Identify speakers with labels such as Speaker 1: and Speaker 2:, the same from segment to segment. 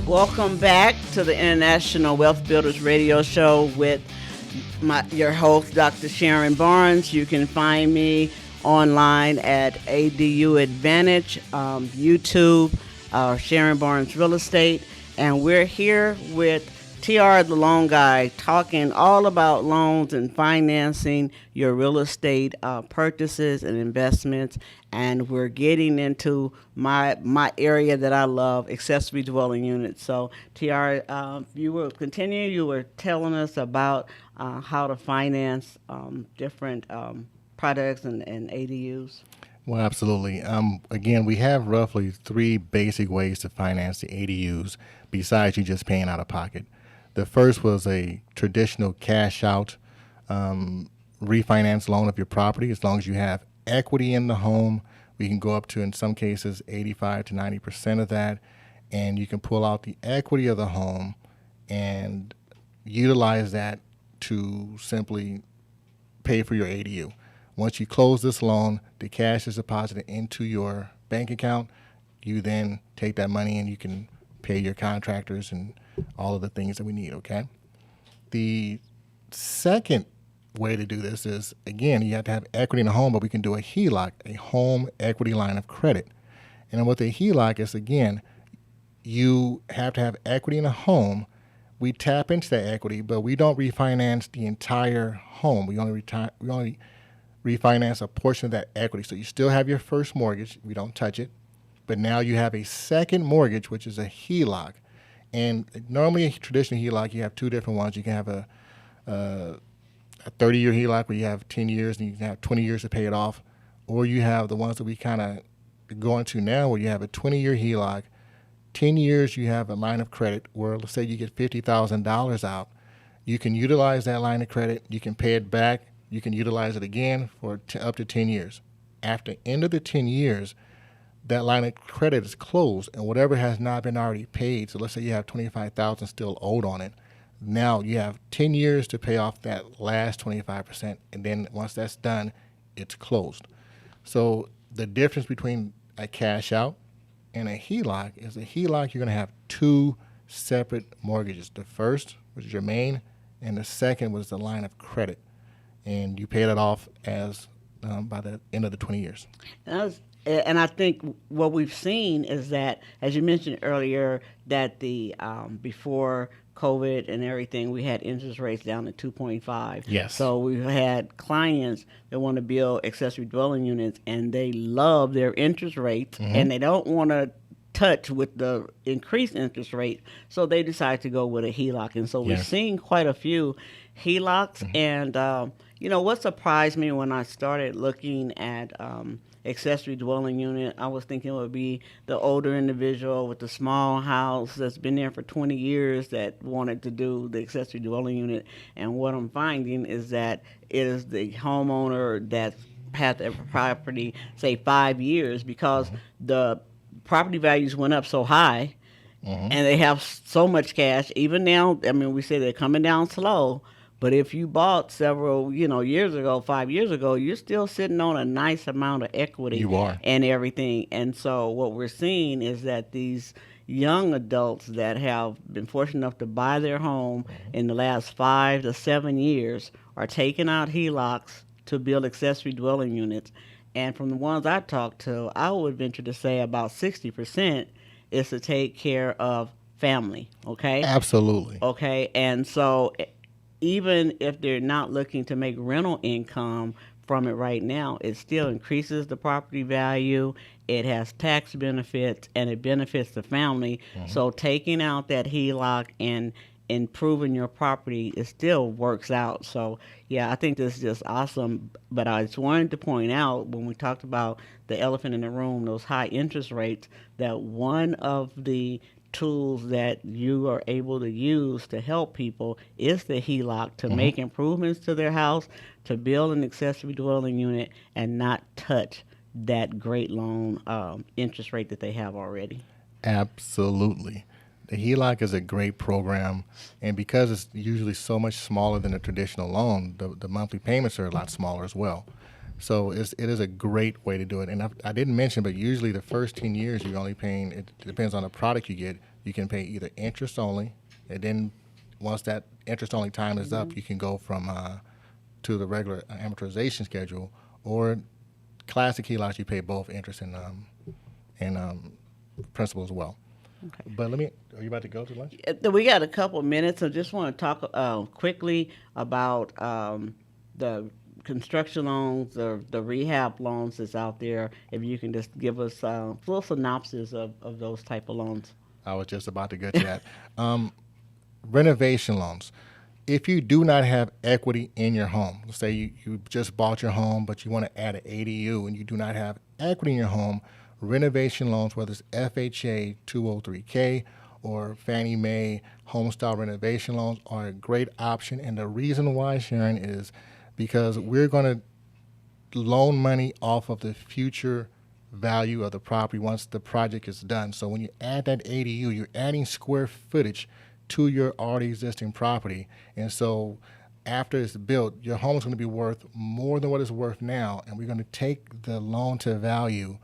Speaker 1: Welcome back to the International Wealth Builders Radio Show with your host, Dr. Sharon Barnes. You can find me online at ADU Advantage, YouTube, Sharon Barnes Real Estate, and we're here with T.R. the Loan Guy, talking all about loans and financing your real estate purchases and investments. And we're getting into my area that I love, accessory dwelling units. So, T.R., you will continue. You were telling us about how to finance different products and ADUs.
Speaker 2: Well, absolutely. Again, we have roughly three basic ways to finance the ADUs besides you just paying out of pocket. The first was a traditional cash out refinance loan of your property. As long as you have equity in the home, we can go up to, in some cases, 85 to 90% of that. And you can pull out the equity of the home and utilize that to simply pay for your ADU. Once you close this loan, the cash is deposited into your bank account. You then take that money and you can pay your contractors and all of the things that we need, okay? The second way to do this is, again, you have to have equity in the home, but we can do a HELOC, a home equity line of credit. And with a HELOC is, again, you have to have equity in the home. We tap into that equity, but we don't refinance the entire home. We only refinance a portion of that equity. So you still have your first mortgage. We don't touch it. But now you have a second mortgage, which is a HELOC. And normally a traditional HELOC, you have two different ones. You can have a 30-year HELOC where you have 10 years and you can have 20 years to pay it off. Or you have the ones that we kind of go into now where you have a 20-year HELOC. 10 years you have a line of credit where, let's say you get $50,000 out. You can utilize that line of credit. You can pay it back. You can utilize it again for up to 10 years. After the end of the 10 years, that line of credit is closed, and whatever has not been already paid, so let's say you have $25,000 still owed on it, now you have 10 years to pay off that last 25%, and then once that's done, it's closed. So the difference between a cash out and a HELOC is a HELOC, you're going to have two separate mortgages. The first, which is your main, and the second was the line of credit, and you pay that off as by the end of the 20 years.
Speaker 1: And I think what we've seen is that, as you mentioned earlier, that the before COVID and everything, we had interest rates down to 2.5.
Speaker 2: Yes.
Speaker 1: So we've had clients that want to build accessory dwelling units, and they love their interest rates, and they don't want to touch with the increased interest rate, so they decide to go with a HELOC. And so we're seeing quite a few HELOCs. And what surprised me when I started looking at accessory dwelling unit, I was thinking it would be the older individual with the small house that's been there for 20 years that wanted to do the accessory dwelling unit. And what I'm finding is that it is the homeowner that's had the property, say, 5 years, because the property values went up so high, and they have so much cash. Even now, I mean, we say they're coming down slow, but if you bought several, years ago, 5 years ago, you're still sitting on a nice amount of equity.
Speaker 2: You are.
Speaker 1: And everything. And so what we're seeing is that these young adults that have been fortunate enough to buy their home in the last 5 to 7 years are taking out HELOCs to build accessory dwelling units. And from the ones I talked to, I would venture to say about 60% is to take care of family, okay?
Speaker 2: Absolutely.
Speaker 1: Okay, and so even if they're not looking to make rental income from it right now, it still increases the property value, it has tax benefits, and it benefits the family. So taking out that HELOC and improving your property, it still works out. So yeah, I think this is just awesome. But I just wanted to point out, when we talked about the elephant in the room, those high interest rates, that one of the tools that you are able to use to help people is the HELOC to make improvements to their house, to build an accessory dwelling unit, and not touch that great loan interest rate that they have already.
Speaker 2: Absolutely. The HELOC is a great program, and because it's usually so much smaller than a traditional loan, the monthly payments are a lot smaller as well. So it is a great way to do it. And I didn't mention, but usually the first 10 years you're only paying, it depends on the product you get, You can pay either interest only, and then once that interest only time is up, you can go from to the regular amortization schedule, or classic HELOCs, you pay both interest and principal as well.
Speaker 1: Okay.
Speaker 2: But are you about to go to lunch?
Speaker 1: We got a couple minutes. I just want to talk quickly about the construction loans, the rehab loans that's out there. If you can just give us a little synopsis of those type of loans.
Speaker 2: I was just about to get to that. Renovation loans. If you do not have equity in your home, let's say you just bought your home, but you want to add an ADU and you do not have equity in your home, renovation loans, whether it's FHA 203K or Fannie Mae home-style renovation loans, are a great option. And the reason why, Sharon, is because we're going to loan money off of the future value of the property once the project is done. So when you add that ADU, you're adding square footage to your already existing property. And so after it's built, your home is going to be worth more than what it's worth now. And we're going to take the loan to value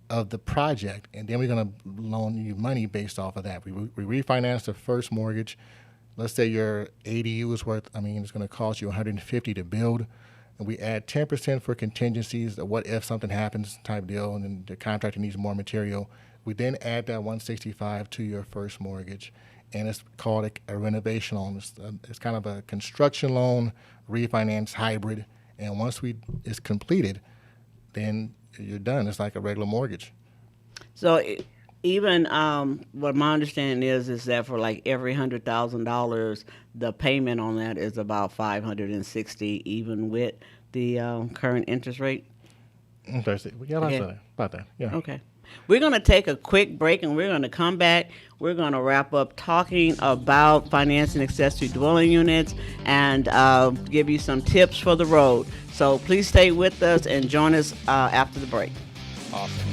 Speaker 2: of the project, and then we're going to loan you money based off of that. We refinance the first mortgage. Let's say your ADU is worth, it's going to cost you $150 to build. And we add 10% for contingencies, the what if something happens type deal, and then the contractor needs more material. We then add that $165 to your first mortgage, and it's called a renovation loan. It's kind of a construction loan, refinance hybrid, and once it's completed, then you're done. It's like a regular mortgage.
Speaker 1: So even what my understanding is that for like every $100,000, the payment on that is about $560, even with the current interest rate.
Speaker 2: Interesting. Yeah, about that. Yeah.
Speaker 1: Okay. We're going to take a quick break, and we're going to come back. We're going to wrap up talking about financing accessory dwelling units and give you some tips for the road. So please stay with us and join us after the break.
Speaker 2: Awesome.